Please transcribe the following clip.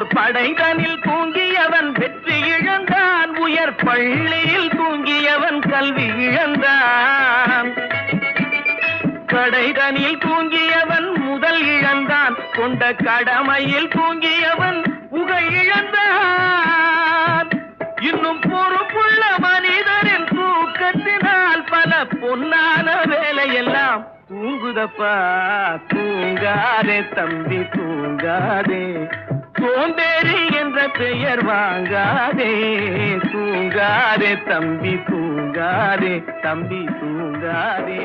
போர் படைதனில் தூங்கியவன் வெற்றி இழந்தான், உயர் பள்ளியில் தூங்கியவன் கல்வி இழந்தான். கடைதனில் தூங்கியவன் முதல் இழந்தான், கொண்ட கடமையில் தூங்கியவன் புகழ் இழந்தான். இன்னும் பொறுப்புள்ள மனிதரின் தூக்கத்தினால் பல பொன்னான வேலையெல்லாம் தூங்குதப்பா. தூங்காதே தம்பி தூங்காதே, சோம்பேறி என்ற பெயர் வாங்காதே. தூங்காதே தம்பி தூங்காதே, தம்பி தூங்காதே.